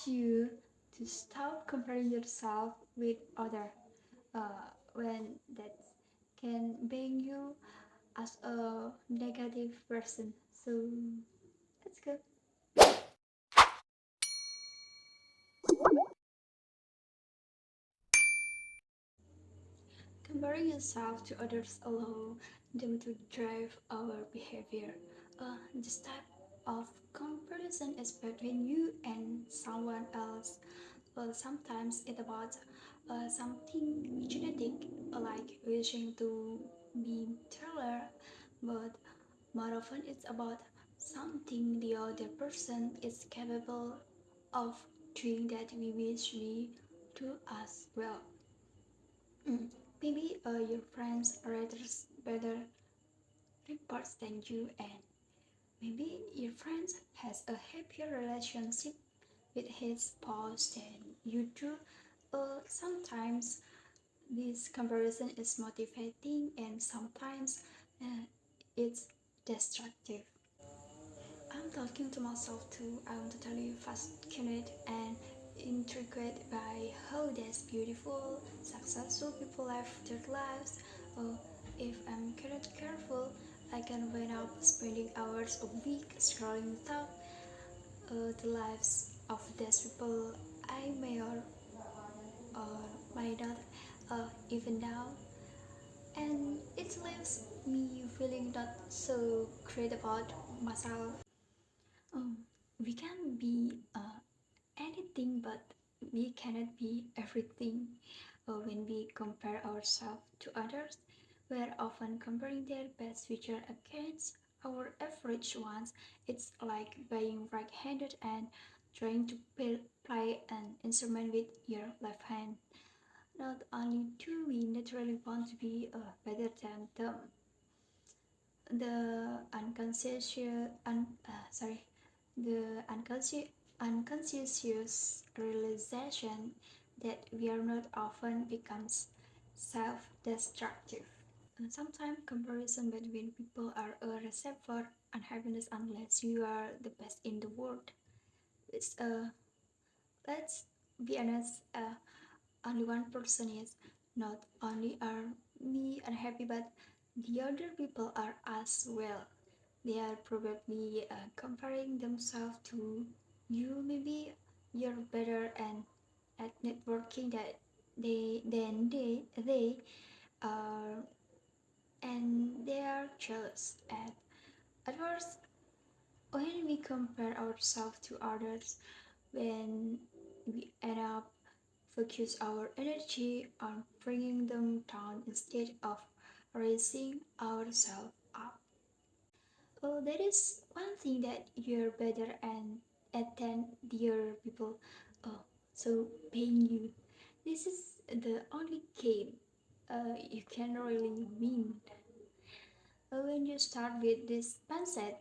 you to stop comparing yourself with other when that can bring you as a negative person. So let's go. Comparing yourself to others allow them to drive our behavior. This type of comparison is between you and someone else. Sometimes it's about something genetic, like wishing to be taller, but more often it's about something the other person is capable of doing that we wish we do as well. Mm. Maybe your friends writers better reports than you, and maybe your friend has a happier relationship with his spouse than you do. Sometimes this comparison is motivating, and sometimes uh, it's destructive. I'm talking to myself too. I want to tell you, fascinated and intrigued by how these beautiful, successful people live their lives. Oh, if I'm not careful, I can end up spending hours a week scrolling through the lives of these people I may or may not even know, and it leaves me feeling not so great about myself. Um, we can be anything, but we cannot be everything. When we compare ourselves to others, we're often comparing their best feature against our average ones. It's like being right-handed and trying to play an instrument with your left hand. Not only do we naturally want to be better than them, the unconscious the unconscious realization that we are not often becomes self-destructive. And sometimes comparison between people are a recipe for unhappiness unless you are the best in the world. It's let's be honest, only one person is. Not only are me unhappy, but the other people are as well. They are probably comparing themselves to you. Maybe you're better and at networking that they are, and they are jealous. At first, when we compare ourselves to others, when we end up focus our energy on bringing them down instead of raising ourselves up. Oh, there is one thing that you're better and at than the other people. Oh, so paying you. This is the only game you can really win. When you start with this mindset,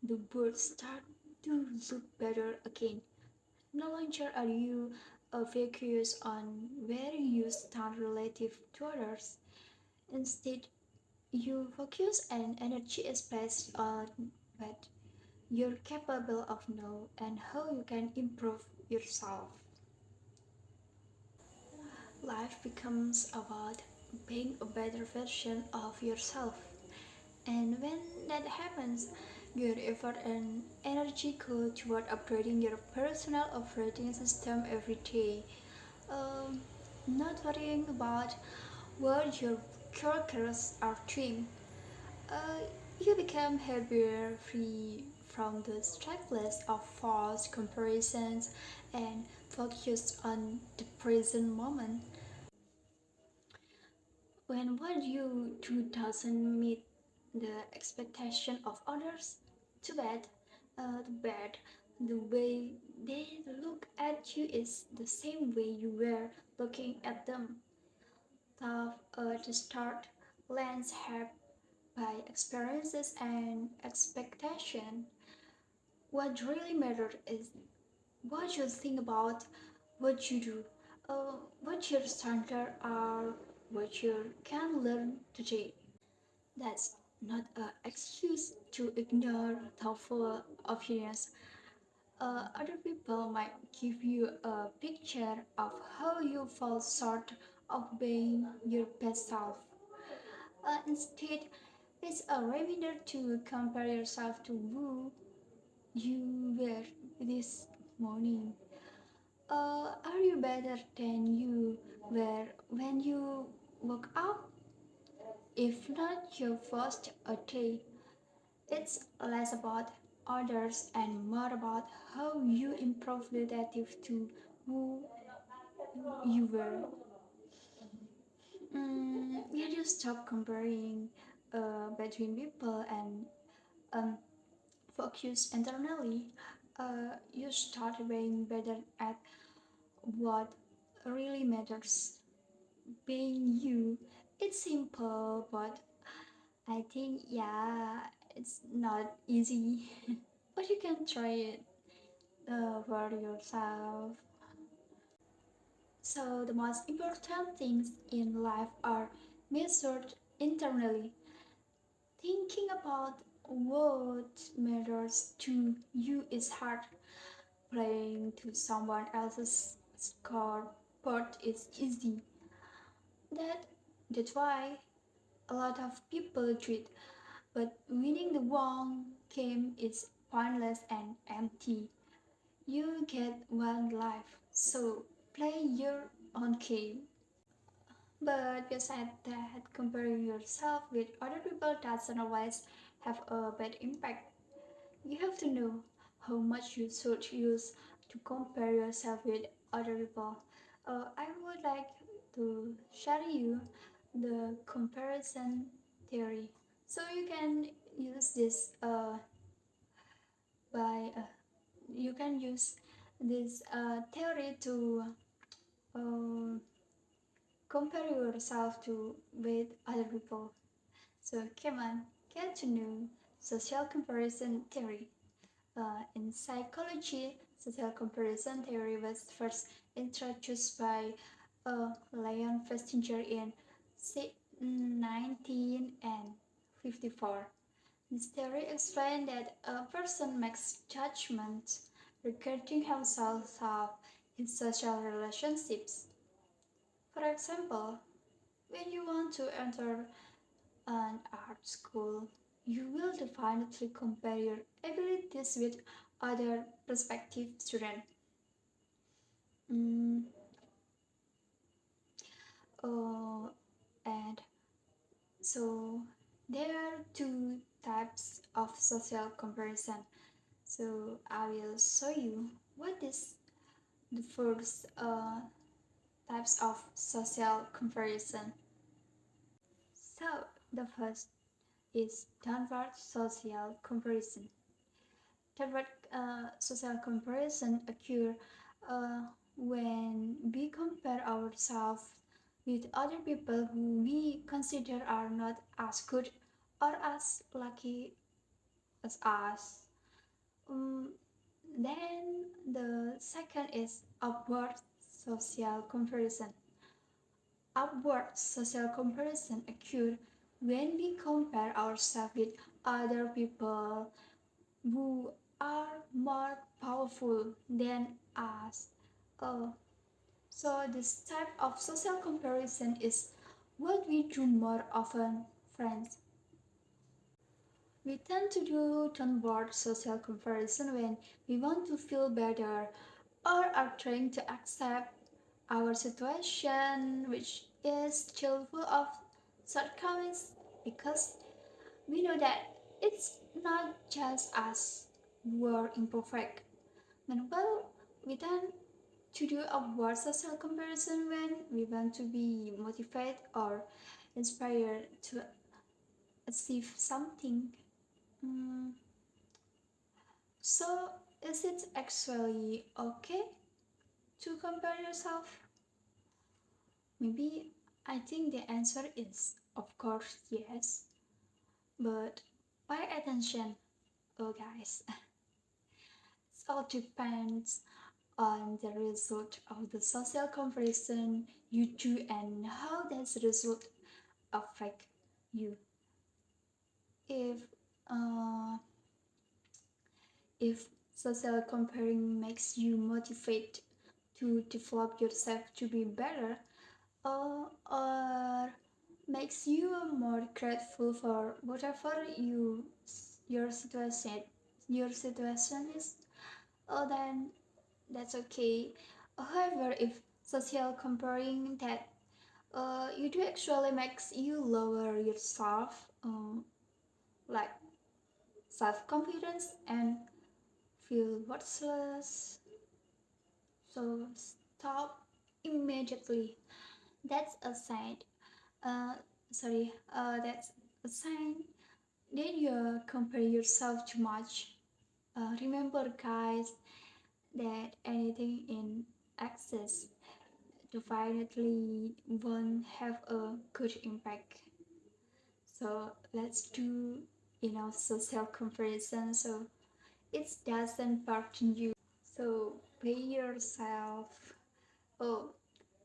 the birds start to look better again. No longer are you focused on where you stand relative to others. Instead, you focus and energy is placed on what you're capable of now and how you can improve yourself. Life becomes about being a better version of yourself. And when that happens, your effort and energy go toward upgrading your personal operating system every day. Um, Not worrying about what your coworkers are doing. Uh, you become happier, free from the checklist of false comparisons and focused on the present moment. When what you do doesn't meet the expectation of others, too bad. Too bad. The way they look at you is the same way you were looking at them. Tough to start, lands have by experiences and expectation. What really matters is what you think about what you do, what your standards are, what you can learn today. That's not an excuse to ignore thoughtful opinions. Other people might give you a picture of how you fall short of being your best self. Instead, it's a reminder to compare yourself to who you were this morning. Are you better than you were when you woke up? If not your first a day, it's less about others and more about how you improve relative to who you were. You just stop comparing between people and um, focus internally. You start being better at what really matters. Being you. It's simple, but I think, yeah, it's not easy. But you can try it for yourself. So, the most important things in life are measured internally. Thinking about what matters to you is hard. Playing to someone else's scoreboard is easy. That that's why a lot of people tweet, but winning the wrong game is pointless and empty. You get one life, so play your own game. But you said that comparing yourself with other people doesn't always have a bad impact. You have to know how much you should use to compare yourself with other people. I would like to share you the comparison theory. So you can use this by you can use this theory to uh, compare yourself to with other people. So come on, get to know social comparison theory. In psychology, social comparison theory was first introduced by Leon Festinger in 1954. This theory explained that a person makes judgments regarding himself in social relationships. For example, when you want to enter an art school, you will definitely compare your abilities with other prospective students. Mm, uh, and so there are two types of social comparison. So I will show you what is the first types of social comparison. So the first is downward social comparison. Downward social comparison occur uh, when we compare ourselves with other people who we consider are not as good or as lucky as us. Um, then the second is upward social comparison. Upward social comparison occurs when we compare ourselves with other people who are more powerful than us. Uh, so this type of social comparison is what we do more often, friends. We tend to do downward social comparison when we want to feel better or are trying to accept our situation, which is still full of shortcomings, because we know that it's not just us who are imperfect. Meanwhile, we tend to do upward social comparison when we want to be motivated or inspired to achieve something. Mm, so, is it actually okay to compare yourself? Maybe I think the answer is, of course, yes. But pay attention, oh guys. It all depends on the result of the social comparison you do and how that result affect you. If uh, if social comparing makes you motivate to develop yourself to be better, or makes you more grateful for whatever your situation is, then that's okay. However, if social comparing that you do actually makes you lower yourself, like self confidence and feel worthless, so stop immediately. That's a sign. Uh, that's a sign that you compare yourself too much. Remember, guys, that anything in excess definitely won't have a good impact. So let's do social comparison so it doesn't burden you. So pay yourself. Oh,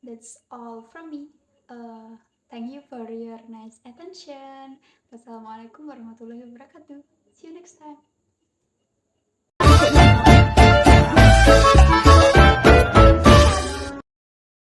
that's all from me. Uh, Thank you for your nice attention. Wassalamualaikum warahmatullahi wabarakatuh. See you next time.